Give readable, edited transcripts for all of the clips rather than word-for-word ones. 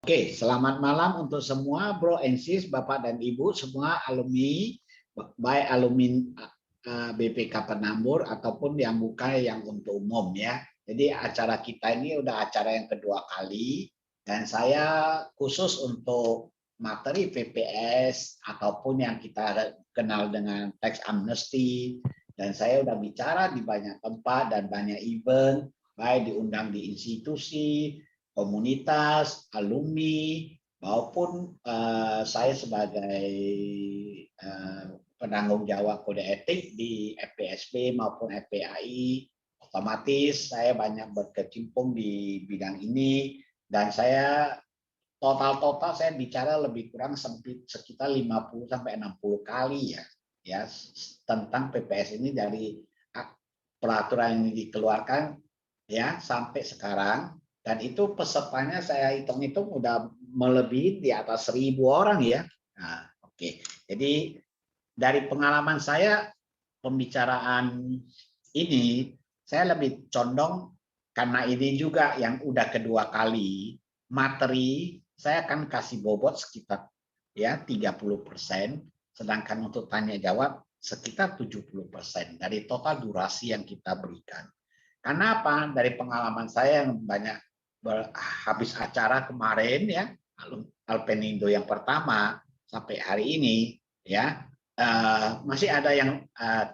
Oke, selamat malam untuk semua Bro and Sis, Bapak dan Ibu, semua alumni, baik alumni BPK Penambur ataupun yang bukan yang untuk umum ya. Jadi acara kita ini udah acara yang kedua kali dan saya khusus untuk materi PPS ataupun yang kita kenal dengan tax amnesty, dan saya udah bicara di banyak tempat dan banyak event, baik diundang di institusi, komunitas, alumni, maupun saya sebagai penanggung jawab kode etik di FPSP maupun FPAI, otomatis saya banyak berkecimpung di bidang ini, dan saya total saya bicara lebih kurang sekitar 50 sampai 60 kali ya tentang PPS ini, dari peraturan yang dikeluarkan ya sampai sekarang. Dan itu pesertanya saya hitung-hitung udah melebihi di atas 1.000 orang ya. Nah, oke. Jadi dari pengalaman saya pembicaraan ini, saya lebih condong karena ini juga yang udah kedua kali, materi saya akan kasih bobot sekitar ya 30%, sedangkan untuk tanya jawab sekitar 70% dari total durasi yang kita berikan. Karena apa? Dari pengalaman saya yang banyak habis acara kemarin ya, Alpenindo yang pertama sampai hari ini ya, masih ada yang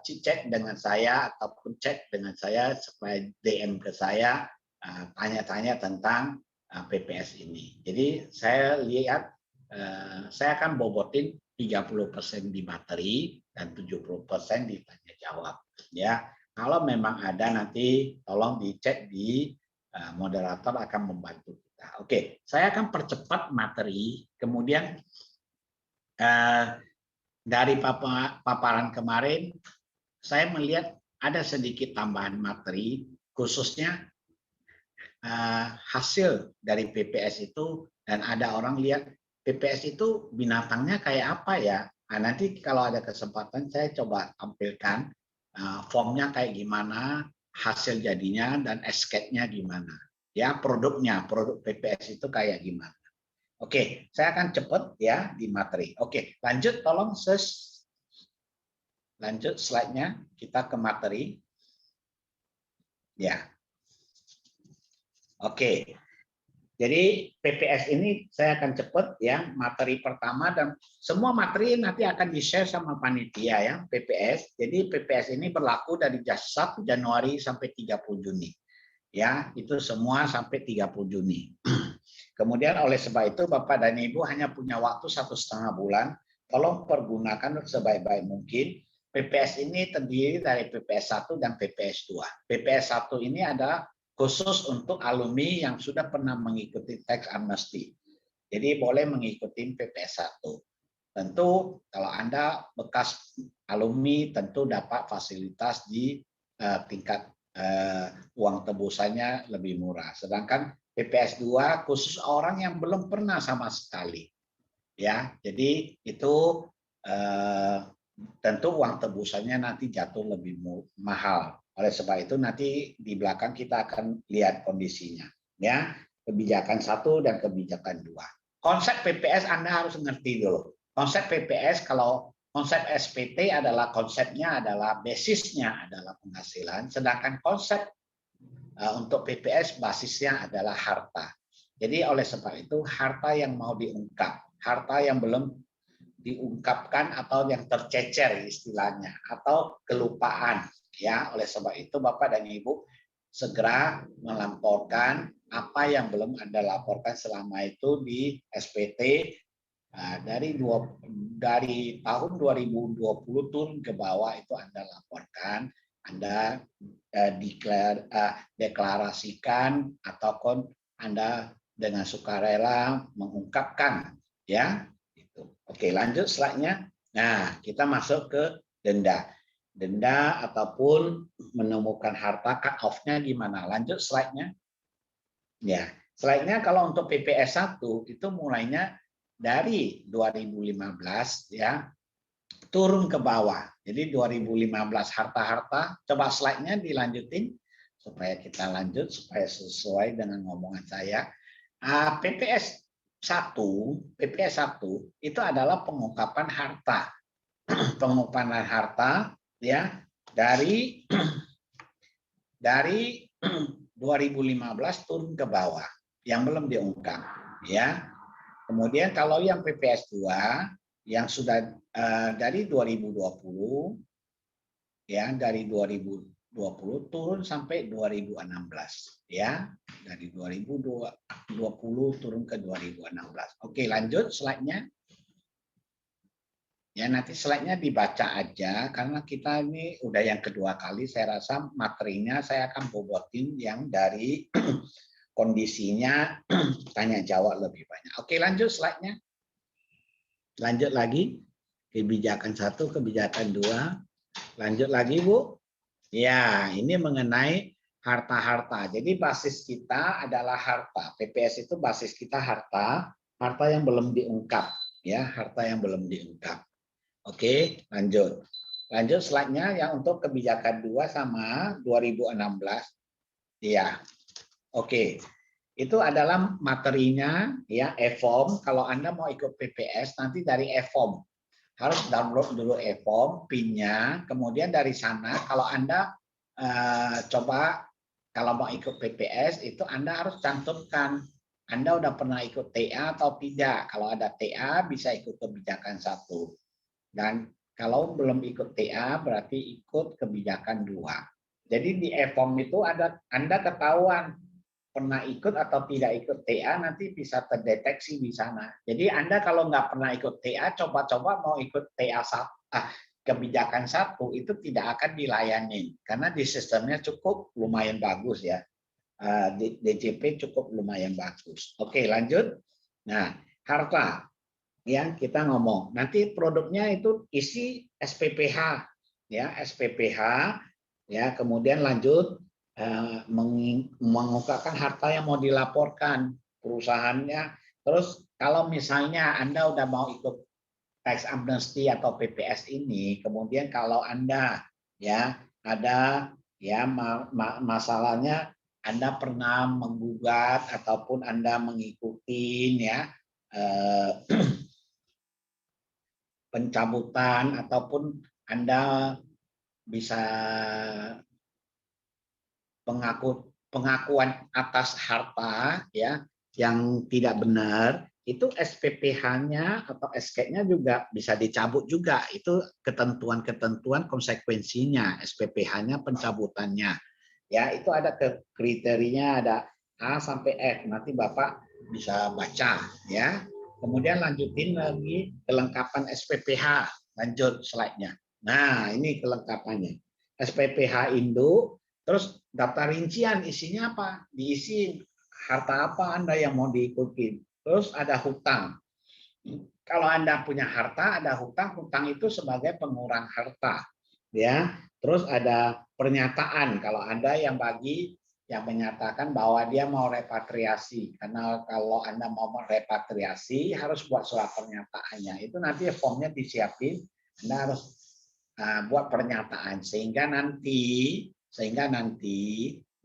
chat dengan saya ataupun chat dengan saya supaya DM ke saya tanya-tanya tanya tentang PPS ini. Jadi saya lihat saya akan bobotin 30% di materi dan 70% di tanya jawab ya. Kalau memang ada nanti tolong dicek di moderator akan membantu kita. Oke, saya akan percepat materi. Kemudian dari paparan kemarin saya melihat ada sedikit tambahan materi, khususnya hasil dari PPS itu, dan ada orang lihat PPS itu binatangnya kayak apa ya. Nah, nanti kalau ada kesempatan saya coba tampilkan formnya kayak gimana, hasil jadinya, dan escape-nya gimana. Ya, produknya, produk PPS itu kayak gimana. Oke, saya akan cepat ya di materi. Oke, lanjut tolong lanjut slide-nya, kita ke materi. Ya. Oke. Jadi PPS ini saya akan cepat ya, materi pertama, dan semua materi nanti akan di-share sama panitia ya, PPS. Jadi PPS ini berlaku dari 1 Januari sampai 30 Juni. Ya, itu semua sampai 30 Juni. Kemudian oleh sebab itu Bapak dan Ibu hanya punya waktu 1,5 bulan. Tolong pergunakan sebaik-baik mungkin. PPS ini terdiri dari PPS 1 dan PPS 2. PPS 1 ini adalah khusus untuk alumni yang sudah pernah mengikuti tax amnesty. Jadi boleh mengikuti PPS 1. Tentu kalau Anda bekas alumni tentu dapat fasilitas di tingkat uang tebusannya lebih murah. Sedangkan PPS 2 khusus orang yang belum pernah sama sekali. Ya, jadi itu tentu uang tebusannya nanti jatuh lebih mahal. Oleh sebab itu nanti di belakang kita akan lihat kondisinya. Ya, kebijakan 1 dan kebijakan 2. Konsep PPS Anda harus ngerti dulu. Konsep PPS, kalau konsep SPT adalah konsepnya adalah basisnya adalah penghasilan, sedangkan konsep untuk PPS basisnya adalah harta. Jadi oleh sebab itu harta yang mau diungkap, harta yang belum diungkapkan atau yang tercecer istilahnya, atau kelupaan ya. Oleh sebab itu Bapak dan Ibu segera melaporkan apa yang belum Anda laporkan selama itu di SPT. Dari tahun 2020 turun ke bawah itu Anda laporkan, Anda deklarasikan, ataupun Anda dengan sukarela mengungkapkan ya. Oke, lanjut slide-nya. Nah, kita masuk ke denda. Denda ataupun menemukan harta, cut off-nya gimana? Lanjut slide-nya. Ya, slide-nya kalau untuk PPS 1 itu mulainya dari 2015 ya, turun ke bawah. Jadi 2015 harta-harta, coba slide-nya dilanjutin supaya kita lanjut supaya sesuai dengan ngomongan saya. PPS PPS 1 itu adalah pengungkapan harta. Pengungkapan harta ya dari 2015 turun ke bawah yang belum diungkap ya. Kemudian kalau yang PPS 2 yang sudah dari 2020 ya, dari 2020 turun sampai 2016 ya. Dari 2020 turun ke 2016. Oke, lanjut slide-nya. Ya, nanti slide-nya dibaca aja karena kita ini udah yang kedua kali, saya rasa materinya saya akan bobotin yang dari kondisinya tanya jawab lebih banyak. Oke, lanjut slide-nya. Lanjut lagi. Kebijakan 1, kebijakan 2. Lanjut lagi, Bu. Ya, ini mengenai harta-harta. Jadi basis kita adalah harta. PPS itu basis kita harta, harta yang belum diungkap, ya, harta yang belum diungkap. Oke, lanjut. Lanjut slide-nya yang untuk kebijakan 2 sama 2016. Ya. Oke. Itu adalah materinya ya, e-form. Kalau Anda mau ikut PPS nanti dari e-form. Harus download dulu e-form, PIN-nya, kemudian dari sana kalau Anda coba kalau mau ikut PPS itu Anda harus cantumkan Anda udah pernah ikut TA atau tidak. Kalau ada TA bisa ikut kebijakan 1. Dan kalau belum ikut TA berarti ikut kebijakan 2. Jadi di e-form itu ada Anda ketahuan pernah ikut atau tidak ikut TA nanti bisa terdeteksi di sana. Jadi Anda kalau nggak pernah ikut TA, coba-coba mau ikut TA kebijakan 1 itu tidak akan dilayani karena di sistemnya cukup lumayan bagus ya. DJP cukup lumayan bagus. Oke, lanjut. Nah, harta yang kita ngomong. Nanti produknya itu isi SPPH ya, SPPH ya, kemudian lanjut mengungkapkan harta yang mau dilaporkan perusahaannya. Terus kalau misalnya Anda udah mau ikut tax amnesty atau PPS ini, kemudian kalau Anda ya ada ya masalahnya Anda pernah menggugat ataupun Anda mengikuti ya pencabutan ataupun Anda bisa pengakuan atas harta ya yang tidak benar, itu SPPH-nya atau SK-nya juga bisa dicabut juga. Itu ketentuan-ketentuan konsekuensinya, SPPH-nya pencabutannya. Ya, itu ada kriterianya, ada A sampai F. Nanti Bapak bisa baca ya. Kemudian lanjutin lagi kelengkapan SPPH. Lanjut slide-nya. Nah, ini kelengkapannya. SPPH induk, terus daftar rincian isinya apa? Diisi harta apa Anda yang mau diikuti. Terus ada hutang. Kalau Anda punya harta, ada hutang. Hutang itu sebagai pengurang harta. Ya. Terus ada pernyataan kalau Anda yang menyatakan bahwa dia mau repatriasi. Karena kalau Anda mau repatriasi harus buat surat pernyataannya. Itu nanti formnya disiapin, Anda harus buat pernyataan sehingga nanti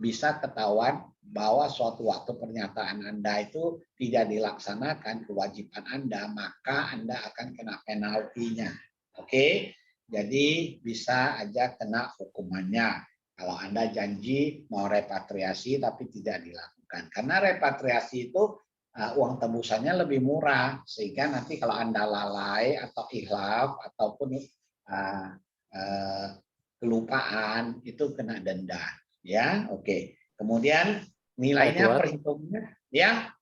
bisa ketahuan bahwa suatu waktu pernyataan Anda itu tidak dilaksanakan kewajiban Anda, maka Anda akan kena penaltinya. Oke? Jadi bisa aja kena hukumannya. Kalau Anda janji mau repatriasi tapi tidak dilakukan. Karena repatriasi itu uang tebusannya lebih murah, sehingga nanti kalau Anda lalai atau ihlaf ataupun kelupaan itu kena denda. Ya, oke. Kemudian nilainya perhitungnya, ya.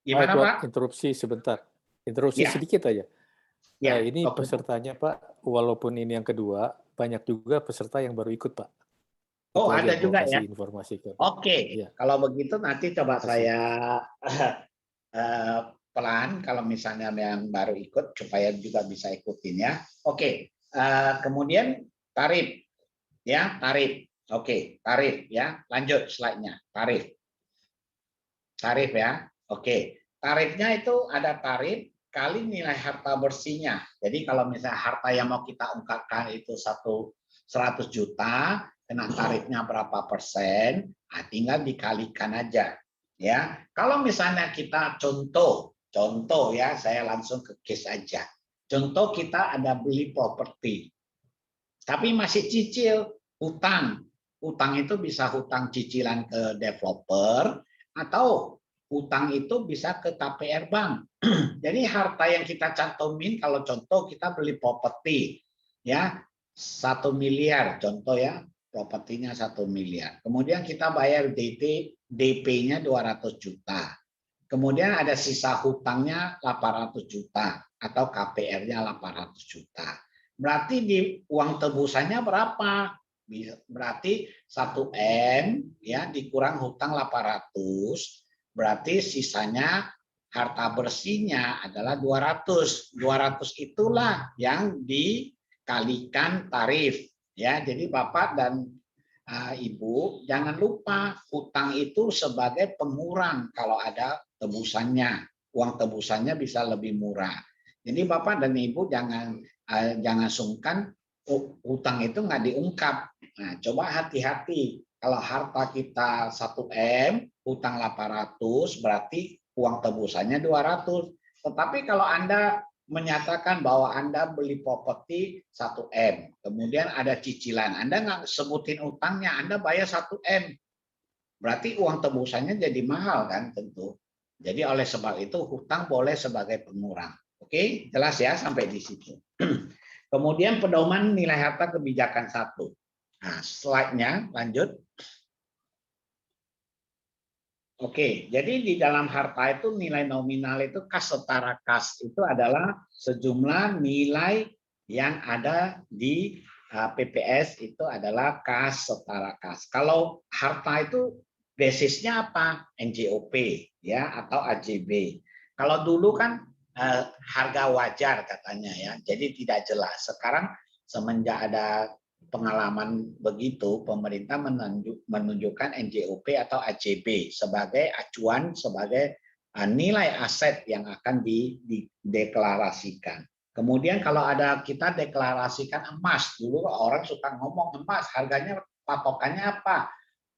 Gimana Pak? Interupsi sebentar. Interupsi ya. sedikit aja. Ya, ini pesertanya Pak, walaupun ini yang kedua, banyak juga peserta yang baru ikut Pak. Oh, itu ada juga ya. Informasi ke Pak. Oke, ya. Kalau begitu nanti coba saya pelan kalau misalnya yang baru ikut supaya juga bisa ikutin ya. Oke, kemudian tarif ya, tarif. Oke, tarif ya. Lanjut slide-nya, tarif. Tarif ya. Oke, tarifnya itu ada tarif kali nilai harta bersihnya. Jadi kalau misalnya harta yang mau kita ungkapkan itu 100 juta, kena tarifnya berapa persen, tinggal dikalikan aja. Ya, kalau misalnya kita contoh Contoh ya, saya langsung ke case aja. Contoh kita ada beli properti, tapi masih cicil, hutang. Hutang itu bisa hutang cicilan ke developer atau hutang itu bisa ke KPR bank. Jadi harta yang kita cantumin kalau contoh kita beli properti ya 1 miliar contoh ya, propertinya 1 miliar. Kemudian kita bayar DP-nya 200 juta. Kemudian ada sisa hutangnya 800 juta atau KPR-nya 800 juta. Berarti di uang tebusannya berapa? Berarti 1 M ya dikurang hutang 800, berarti sisanya harta bersihnya adalah 200. 200 itulah yang dikalikan tarif ya. Jadi Bapak dan Ibu jangan lupa hutang itu sebagai pengurang kalau ada tebusannya. Uang tebusannya bisa lebih murah. Jadi Bapak dan Ibu jangan sungkan hutang itu nggak diungkap. Nah, coba hati-hati. Kalau harta kita 1 M, hutang 800, berarti uang tebusannya 200. Tetapi kalau Anda menyatakan bahwa Anda beli properti 1 M, kemudian ada cicilan, Anda nggak sebutin utangnya, Anda bayar 1 M, berarti uang tebusannya jadi mahal kan tentu. Jadi oleh sebab itu hutang boleh sebagai pengurang. Oke, jelas ya sampai di situ. Kemudian pedoman nilai harta kebijakan 1. Nah, slide-nya lanjut. Oke, jadi di dalam harta itu nilai nominal itu kas setara kas itu adalah sejumlah nilai yang ada di PPS itu adalah kas setara kas. Kalau harta itu basisnya apa? NJOP ya atau AJB. Kalau dulu kan harga wajar katanya ya, jadi tidak jelas. Sekarang semenjak ada pengalaman begitu, pemerintah menunjukkan NJOP atau AJB sebagai acuan, sebagai nilai aset yang akan dideklarasikan. Kemudian kalau ada kita deklarasikan emas, dulu orang suka ngomong emas, harganya patokannya apa?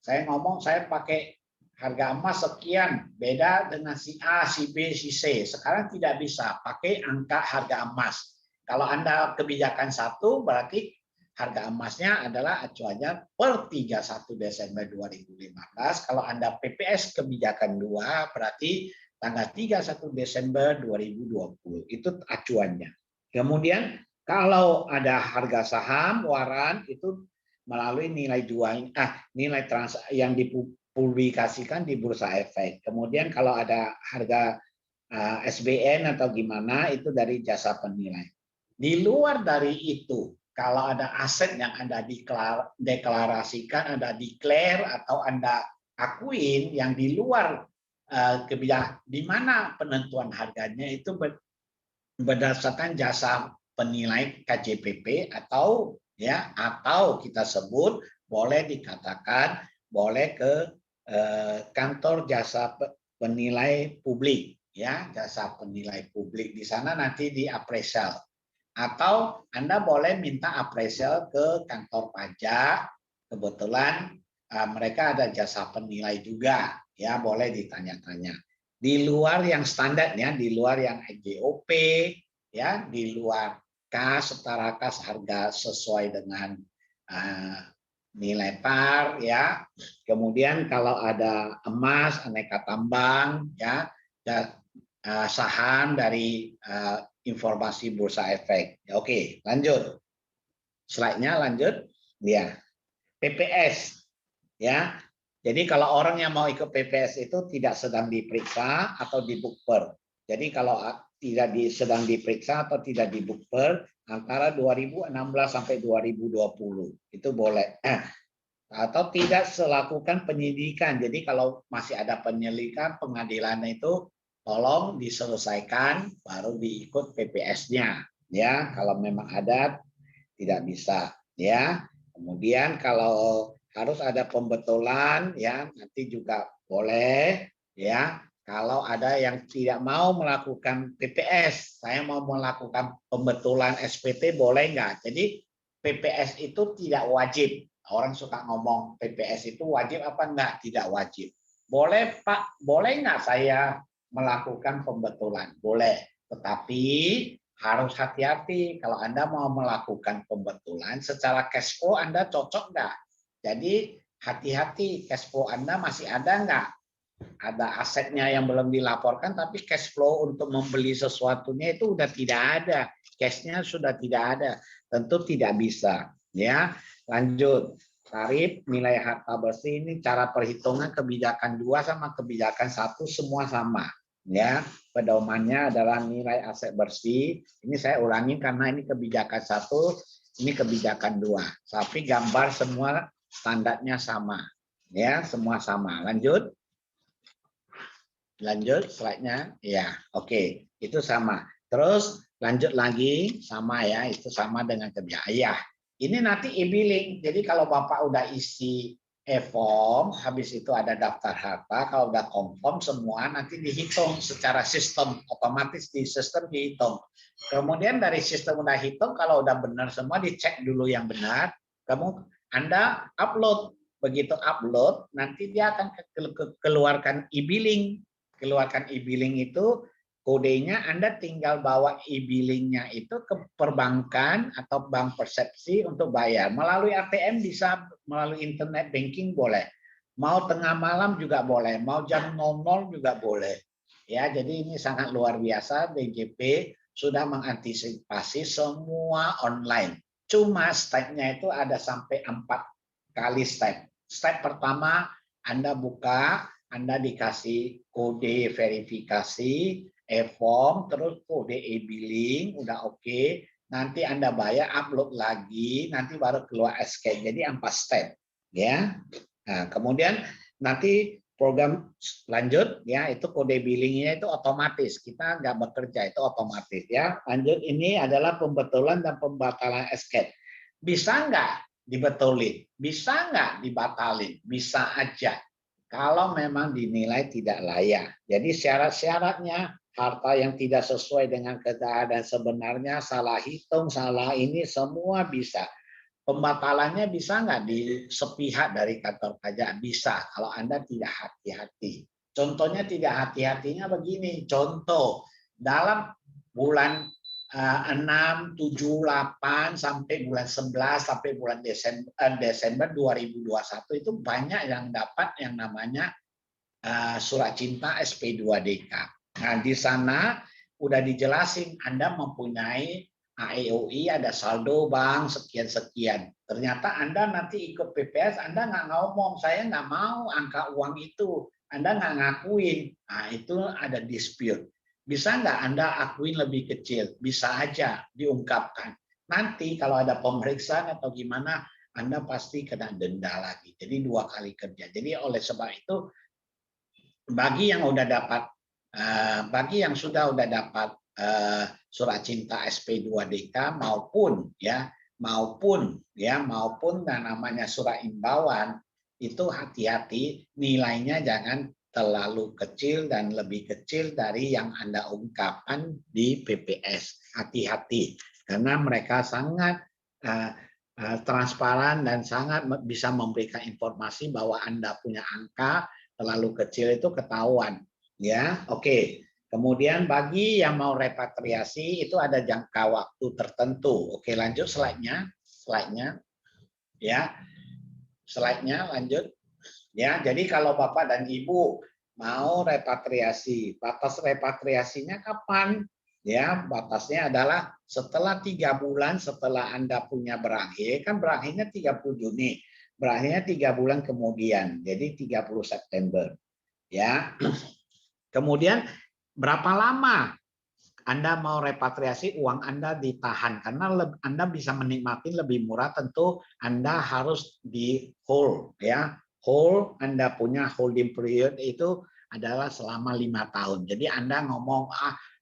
Saya ngomong saya pakai harga emas sekian, beda dengan si A, si B, si C. Sekarang tidak bisa pakai angka harga emas. Kalau Anda kebijakan 1, berarti harga emasnya adalah acuannya per 31 Desember 2015. Kalau Anda PPS kebijakan 2, berarti tanggal 31 Desember 2020. Itu acuannya. Kemudian kalau ada harga saham, waran, itu melalui nilai nilai yang dipublikasikan di Bursa Efek. Kemudian kalau ada harga SBN atau gimana, itu dari jasa penilai. Di luar dari itu, kalau ada aset yang Anda deklarasikan, Anda declare atau Anda akuin yang di luar kebijakan, di mana penentuan harganya itu berdasarkan jasa penilai KJPP atau kita sebut boleh dikatakan boleh ke kantor jasa penilai publik ya, jasa penilai publik. Di sana nanti di appraisal. Atau Anda boleh minta appraisal ke kantor pajak, kebetulan mereka ada jasa penilai juga, ya boleh ditanya-tanya. Di luar yang standar ya, di luar yang NJOP, ya di luar kas, setara kas, harga sesuai dengan nilai par, ya. Kemudian kalau ada emas, aneka tambang, ya, saham dari informasi Bursa Efek. Oke, lanjut. Slide-nya lanjut. Ya. PPS. Ya. Jadi kalau orang yang mau ikut PPS itu tidak sedang diperiksa atau dibukber. Jadi kalau tidak sedang diperiksa atau tidak dibukber antara 2016 sampai 2020 itu boleh. Atau tidak melakukan penyidikan. Jadi kalau masih ada penyelidikan, pengadilan itu tolong diselesaikan baru diikut PPS-nya ya, kalau memang ada tidak bisa ya. Kemudian kalau harus ada pembetulan ya nanti juga boleh ya. Kalau ada yang tidak mau melakukan PPS, saya mau melakukan pembetulan SPT boleh nggak? Jadi PPS itu tidak wajib. Orang suka ngomong PPS itu wajib apa enggak? Tidak wajib. Boleh Pak, boleh nggak saya melakukan pembetulan? Boleh, tetapi harus hati-hati. Kalau Anda mau melakukan pembetulan, secara cash flow Anda cocok nggak? Jadi hati-hati, cash flow Anda masih ada nggak? Ada asetnya yang belum dilaporkan, tapi cash flow untuk membeli sesuatunya itu udah tidak ada. Cashnya sudah tidak ada. Tentu tidak bisa. Ya, lanjut. Tarif nilai harta bersih ini cara perhitungan kebijakan 2 sama kebijakan 1 semua sama. Ya, pedomannya adalah nilai aset bersih. Ini saya ulangi karena ini kebijakan 1, ini kebijakan 2. Tapi gambar semua standarnya sama. Ya, semua sama. Lanjut. Lanjut slide-nya. Ya, oke. Itu sama. Terus lanjut lagi sama ya, itu sama dengan kebijakan. Ya, ini nanti e-billing. Jadi kalau Bapak udah isi e-form, habis itu ada daftar harta, kalau udah confirm semua nanti dihitung secara sistem, otomatis di sistem dihitung. Kemudian dari sistem udah hitung, kalau udah benar semua dicek dulu yang benar, Anda upload. Begitu upload, nanti dia akan keluarkan e-billing. Keluarkan e-billing itu kodenya Anda tinggal bawa e-billingnya itu ke perbankan atau bank persepsi untuk bayar. Melalui ATM bisa, melalui internet banking boleh. Mau tengah malam juga boleh, mau jam 00 juga boleh. Ya, jadi ini sangat luar biasa. DJP sudah mengantisipasi semua online. Cuma step-nya itu ada sampai 4 kali step. Step pertama Anda buka, Anda dikasih kode verifikasi, e-form, terus kode e-billing, udah oke. Nanti Anda bayar, upload lagi, nanti baru keluar SK. Jadi 4 step, ya. Nah, kemudian nanti program lanjut, ya itu kode billingnya itu otomatis. Kita nggak bekerja, itu otomatis, ya. Lanjut, ini adalah pembetulan dan pembatalan SK. Bisa nggak dibetulin? Bisa nggak dibatalin? Bisa aja. Kalau memang dinilai tidak layak. Jadi syarat-syaratnya harta yang tidak sesuai dengan keadaan sebenarnya, salah hitung, salah ini, semua bisa. Pembatalannya bisa nggak di sepihak dari kantor pajak? Bisa, kalau Anda tidak hati-hati. Contohnya tidak hati-hatinya begini, contoh dalam bulan 6, 7, 8 sampai bulan 11 sampai bulan Desember 2021 itu banyak yang dapat yang namanya surat cinta SP2DK. Nah, di sana udah dijelasin Anda mempunyai AEOI, ada saldo bank sekian-sekian. Ternyata Anda nanti ikut PPS, Anda nggak ngomong, saya nggak mau angka uang itu. Anda nggak ngakuin. Nah, itu ada dispute. Bisa nggak Anda akuin lebih kecil? Bisa aja diungkapkan. Nanti kalau ada pemeriksaan atau gimana, Anda pasti kena denda lagi. Jadi 2 kali kerja. Jadi oleh sebab itu, bagi yang sudah dapat surat cinta SP2DK maupun dan namanya surat imbauan, itu hati-hati, nilainya jangan terlalu kecil dan lebih kecil dari yang Anda ungkapkan di PPS. Hati-hati, karena mereka sangat transparan dan sangat bisa memberikan informasi bahwa Anda punya angka terlalu kecil itu ketahuan. Ya, oke. Kemudian bagi yang mau repatriasi itu ada jangka waktu tertentu. Oke, lanjut slide-nya. Ya. Slide-nya lanjut. Ya, jadi kalau Bapak dan Ibu mau repatriasi, batas repatriasinya kapan? Ya, batasnya adalah setelah 3 bulan setelah Anda punya berakhir, kan berakhirnya 30 Juni. Berakhirnya 3 bulan kemudian, jadi 30 September. Ya. Kemudian berapa lama Anda mau repatriasi, uang Anda ditahan karena Anda bisa menikmati lebih murah, tentu Anda harus di hold, ya. Hold, Anda punya holding period itu adalah selama 5 tahun. Jadi Anda ngomong,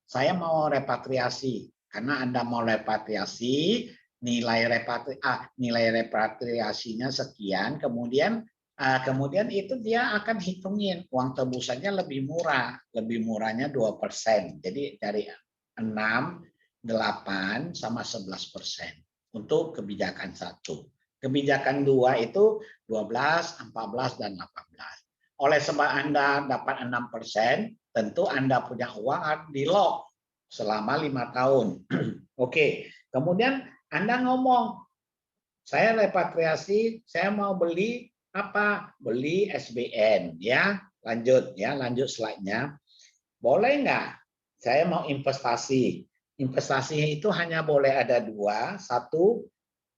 saya mau repatriasi. Karena Anda mau repatriasi, nilai repatriasinya sekian, kemudian itu dia akan hitungin uang tebusannya lebih murah, lebih murahnya 2%. Jadi dari 6, 8 sama 11% untuk kebijakan 1. Kebijakan 2 itu 12, 14, dan 18. oleh sebab Anda dapat 6%, tentu Anda punya uang harus di-lock selama 5 tahun. Oke, kemudian Anda ngomong, saya repatriasi, saya mau beli apa? Beli SBN, ya. Lanjut slide-nya. Boleh nggak? Saya mau investasi. Investasi itu hanya boleh ada dua. Satu,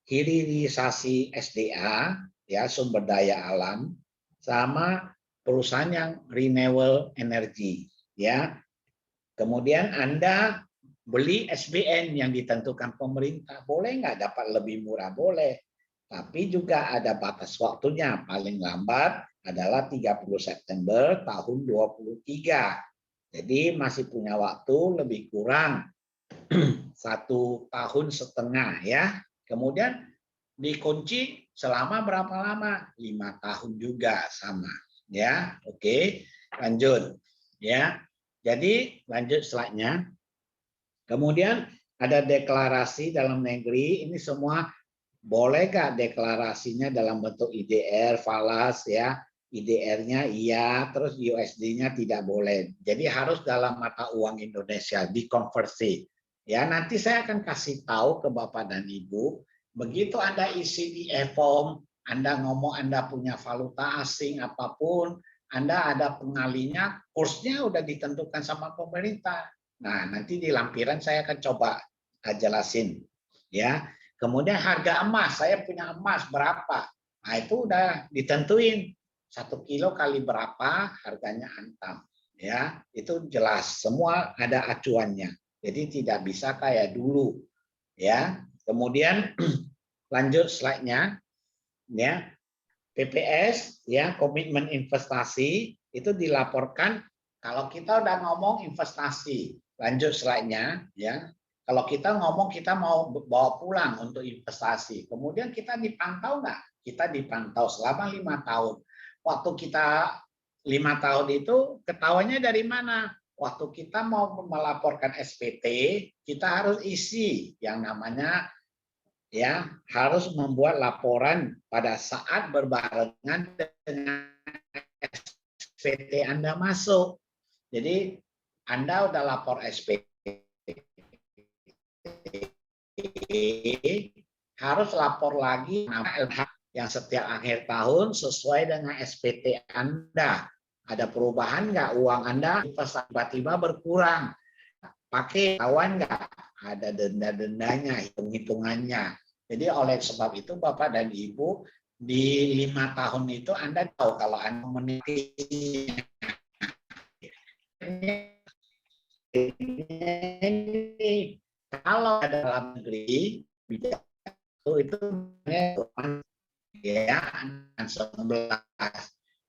hilirisasi SDA, ya, sumber daya alam, sama perusahaan yang renewable energy, ya. Kemudian Anda beli SBN yang ditentukan pemerintah, boleh nggak dapat lebih murah? Boleh. Tapi juga ada batas waktunya, paling lambat adalah 30 September tahun 2023. Jadi masih punya waktu lebih kurang 1,5 tahun ya. Kemudian dikunci selama berapa lama? 5 tahun juga sama. Ya, oke. Lanjut. Ya. Jadi lanjut slide-nya. Kemudian ada deklarasi dalam negeri. Ini semua boleh nggak deklarasinya dalam bentuk IDR, falas ya. IDR-nya iya, terus USD-nya tidak boleh. Jadi harus dalam mata uang Indonesia dikonversi. Ya, nanti saya akan kasih tahu ke Bapak dan Ibu, begitu Anda isi di e-form, Anda ngomong Anda punya valuta asing apapun, Anda ada pengalinya, kursnya udah ditentukan sama pemerintah. Nah, nanti di lampiran saya akan coba jelasin. Ya, kemudian harga emas, saya punya emas berapa? Nah, itu udah ditentuin. 1 kilo kali berapa harganya antam, ya itu jelas semua ada acuannya, jadi tidak bisa kayak dulu, ya. Kemudian lanjut slide-nya, ya. PPS, ya, komitmen investasi itu dilaporkan kalau kita udah ngomong investasi. Lanjut slide-nya, ya. Kalau kita ngomong kita mau bawa pulang untuk investasi, kemudian kita dipantau nggak? Kita dipantau selama 5 tahun. Waktu kita 5 tahun itu ketahuannya dari mana? Waktu kita mau melaporkan SPT, kita harus isi yang namanya, ya, harus membuat laporan pada saat berbarengan dengan SPT Anda masuk. Jadi Anda udah lapor SPT, harus lapor lagi nama LH yang setiap akhir tahun sesuai dengan SPT Anda. Ada perubahan nggak uang Anda tiba-tiba berkurang? Pakai kawan nggak? Ada denda-dendanya, hitung-hitungannya. Jadi oleh sebab itu Bapak dan Ibu di 5 tahun itu Anda tahu kalau Anda memiliki kalau ada dalam negeri itu ya 11.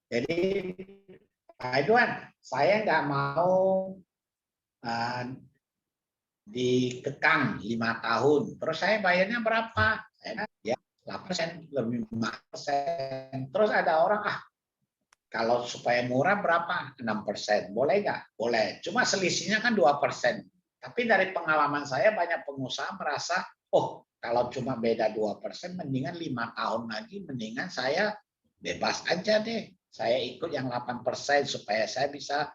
Jadi Pak Edwan, saya nggak mau dikekang 5 tahun. Terus saya bayarnya berapa? Ya 8%, lebih 5%. Terus ada orang, kalau supaya murah berapa? 6%. Boleh nggak? Boleh. Cuma selisihnya kan 2%. Tapi dari pengalaman saya banyak pengusaha merasa, oh kalau cuma beda 2%, mendingan 5 tahun lagi, mendingan saya bebas aja deh. Saya ikut yang 8% supaya saya bisa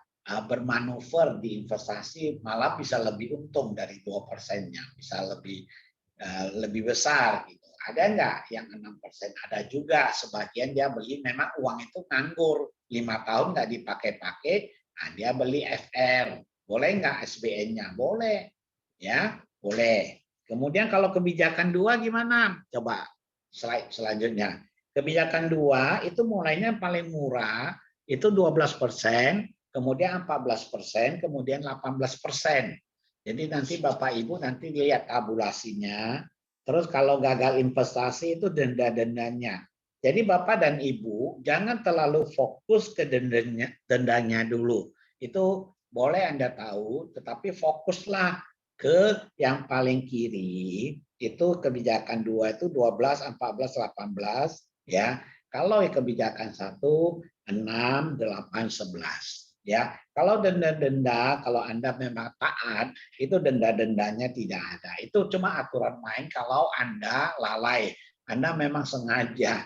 bermanuver di investasi, malah bisa lebih untung dari 2%-nya, bisa lebih besar gitu. Ada nggak yang 6%? Ada juga, sebagian dia beli memang uang itu nganggur, 5 tahun nggak dipakai-pakai, nah dia beli FR. Boleh nggak SBN-nya? Boleh, ya boleh. Kemudian kalau kebijakan 2 gimana? Coba slide selanjutnya. Kebijakan 2 itu mulainya paling murah, itu 12%, kemudian 14%, kemudian 18%. Jadi nanti Bapak Ibu nanti lihat tabulasinya. Terus kalau gagal investasi itu denda-dendanya. Jadi Bapak dan Ibu jangan terlalu fokus ke dendanya dulu. Itu boleh Anda tahu, tetapi fokuslah ke yang paling kiri, itu kebijakan 2 itu 12, 14, 18 ya. Kalau kebijakan 1 6, 8, 11 ya. Kalau denda-denda, kalau Anda memang taat, itu denda-dendanya tidak ada. Itu cuma aturan main kalau Anda lalai, Anda memang sengaja.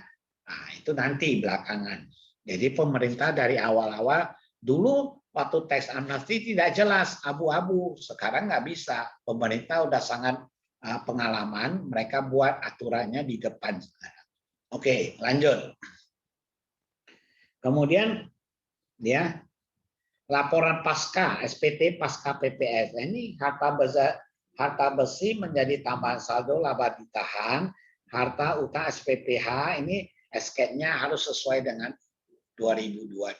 Nah, itu nanti belakangan. Jadi pemerintah dari awal-awal dulu waktu teks amnesti tidak jelas, abu-abu. Sekarang nggak bisa. Pemerintah udah sangat pengalaman, mereka buat aturannya di depan. Oke, lanjut. Kemudian ya, laporan pasca SPT pasca PPS. Ini harta besi menjadi tambahan saldo laba ditahan, harta utang SPPH ini SK-nya harus sesuai dengan 2022.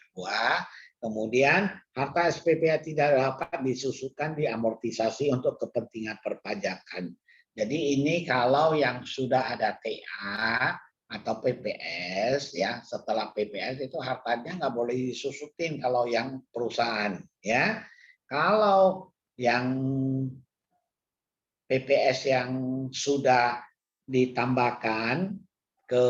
Kemudian harta SPPH tidak dapat disusutkan diamortisasi untuk kepentingan perpajakan. Jadi ini kalau yang sudah ada TA atau PPS ya, setelah PPS itu hartanya nggak boleh disusutin kalau yang perusahaan ya. Kalau yang PPS yang sudah ditambahkan ke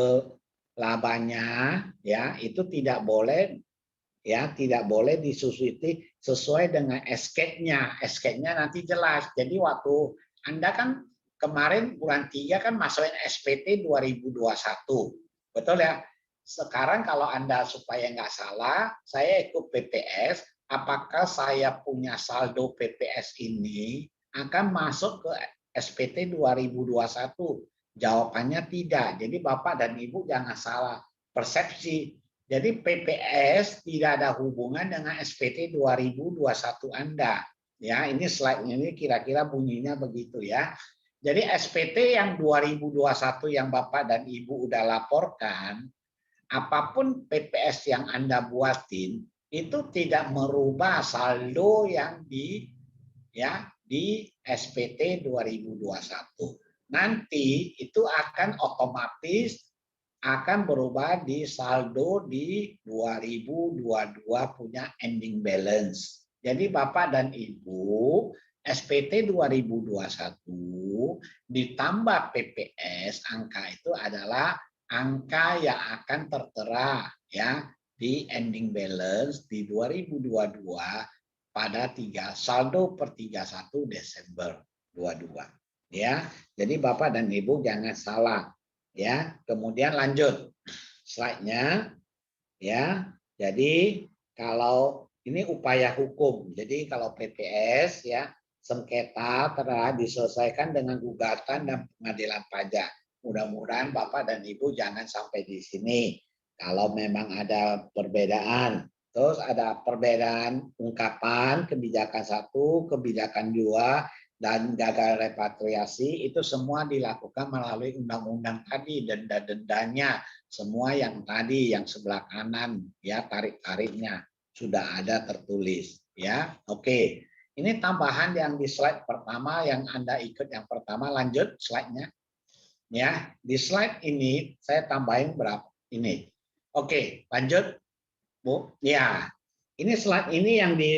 labanya ya, itu tidak boleh disusuti sesuai dengan SK-nya. SK-nya nanti jelas. Jadi waktu Anda kan kemarin bulan 3 kan masukin SPT 2021. Betul ya? Sekarang kalau Anda supaya nggak salah, saya ikut PPS, apakah saya punya saldo PPS ini akan masuk ke SPT 2021? Jawabannya tidak. Jadi Bapak dan Ibu jangan salah persepsi. Jadi PPS tidak ada hubungan dengan SPT 2021 Anda. Ya, ini slide-nya ini kira-kira bunyinya begitu ya. Jadi SPT yang 2021 yang Bapak dan Ibu udah laporkan, apapun PPS yang Anda buatin itu tidak merubah saldo yang di SPT 2021. Nanti itu akan otomatis akan berubah di saldo di 2022 punya ending balance. Jadi Bapak dan Ibu, SPT 2021 ditambah PPS, angka itu adalah angka yang akan tertera ya di ending balance di 2022 pada saldo per 31 Desember 22. Ya. Jadi Bapak dan Ibu jangan salah. Ya, kemudian lanjut slide-nya ya. Jadi kalau ini upaya hukum. Jadi kalau PPS ya sengketa telah diselesaikan dengan gugatan dan pengadilan pajak. Mudah-mudahan Bapak dan Ibu jangan sampai di sini. Kalau memang ada perbedaan, terus ada perbedaan ungkapan kebijakan 1, kebijakan 2 dan gagal repatriasi itu semua dilakukan melalui undang-undang tadi, denda-dendanya semua yang tadi yang sebelah kanan ya, tarik-tariknya sudah ada tertulis ya. Oke, ini tambahan yang di slide pertama yang Anda ikut yang pertama. Lanjut slide-nya ya. Di slide ini saya tambahin berapa ini. Oke, lanjut Bu ya. Ini slide ini yang di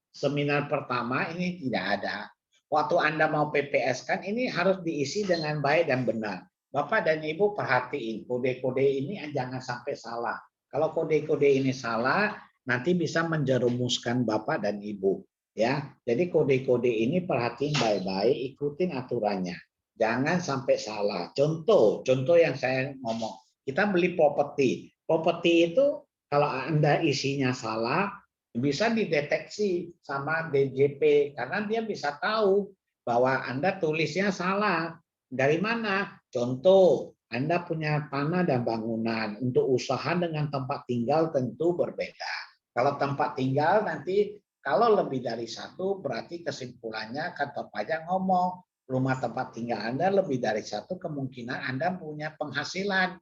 seminar pertama ini tidak ada. Waktu Anda mau PPS kan ini harus diisi dengan baik dan benar. Bapak dan Ibu perhatiin kode-kode ini jangan sampai salah. Kalau kode-kode ini salah, nanti bisa menjerumuskan Bapak dan Ibu. Ya, jadi kode-kode ini perhatiin baik-baik, ikutin aturannya. Jangan sampai salah. Contoh yang saya ngomong, kita beli properti. Properti itu kalau Anda isinya salah, bisa dideteksi sama DJP karena dia bisa tahu bahwa Anda tulisnya salah. Dari mana? Contoh, Anda punya tanah dan bangunan untuk usaha dengan tempat tinggal tentu berbeda. Kalau tempat tinggal nanti kalau lebih dari satu berarti kesimpulannya kantor pajak ngomong rumah tempat tinggal Anda lebih dari satu kemungkinan Anda punya penghasilan.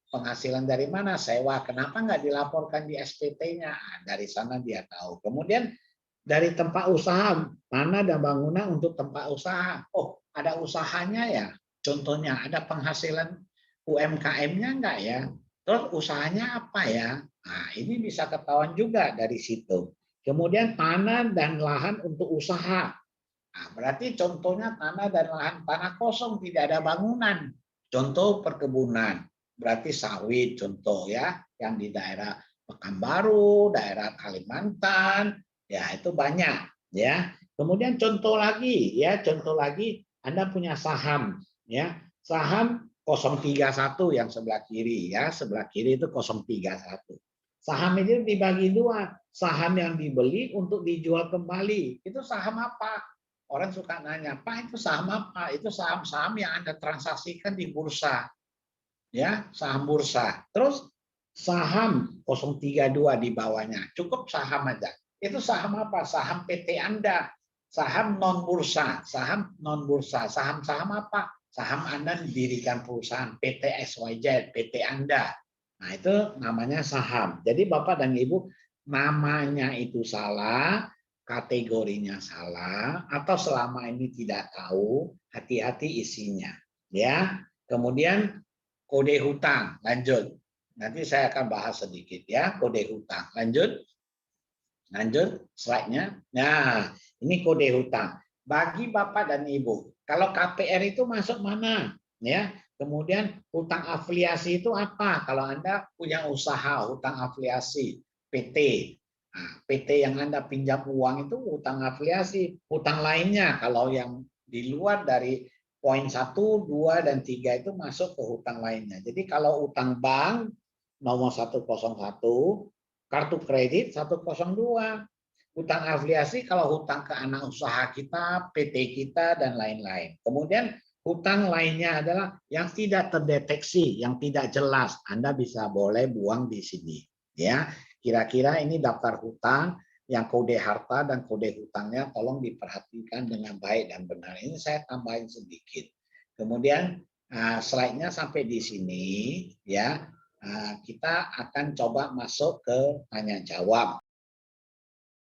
Penghasilan dari mana? Sewa. Kenapa nggak dilaporkan di SPT-nya? Dari sana dia tahu. Kemudian dari tempat usaha, tanah dan bangunan untuk tempat usaha. Oh, ada usahanya ya. Contohnya ada penghasilan UMKM-nya enggak ya? Terus usahanya apa ya? Nah, ini bisa ketahuan juga dari situ. Kemudian tanah dan lahan untuk usaha. Nah, berarti contohnya tanah dan lahan, tanah kosong tidak ada bangunan. Contoh perkebunan, berarti sawit contoh ya, yang di daerah Pekanbaru, daerah Kalimantan, ya itu banyak ya. Kemudian contoh lagi Anda punya saham ya. Saham 031 yang sebelah kiri ya, sebelah kiri itu 031. Saham itu dibagi dua, saham yang dibeli untuk dijual kembali. Itu saham apa? Orang suka nanya, Pak itu saham apa? Itu saham-saham yang Anda transaksikan di bursa. Ya, saham bursa. Terus saham 032 di bawahnya. Cukup saham aja. Itu saham apa? Saham PT Anda. Saham non bursa, saham non bursa. Saham-saham apa? Saham Anda didirikan perusahaan PT XYZ, PT Anda. Nah, itu namanya saham. Jadi Bapak dan Ibu, namanya itu salah, kategorinya salah, atau selama ini tidak tahu, hati-hati isinya. Ya. Kemudian kode hutang, lanjut. Nanti saya akan bahas sedikit ya, kode hutang. Lanjut. Lanjut slide-nya. Nah, ini kode hutang. Bagi Bapak dan Ibu, kalau KPR itu masuk mana? Ya. Kemudian hutang afiliasi itu apa? Kalau Anda punya usaha hutang afiliasi PT. Nah, PT yang Anda pinjam uang itu hutang afiliasi. Hutang lainnya kalau yang di luar dari poin 1, 2, dan 3 itu masuk ke hutang lainnya. Jadi kalau hutang bank nomor 101, kartu kredit 102, hutang afiliasi kalau hutang ke anak usaha kita, PT kita, dan lain-lain. Kemudian hutang lainnya adalah yang tidak terdeteksi, yang tidak jelas. Anda bisa boleh buang di sini. Ya, kira-kira ini daftar hutang yang kode harta dan kode hutangnya tolong diperhatikan dengan baik dan benar. Ini saya tambahin sedikit. Kemudian slide-nya sampai di sini ya. Kita akan coba masuk ke tanya jawab.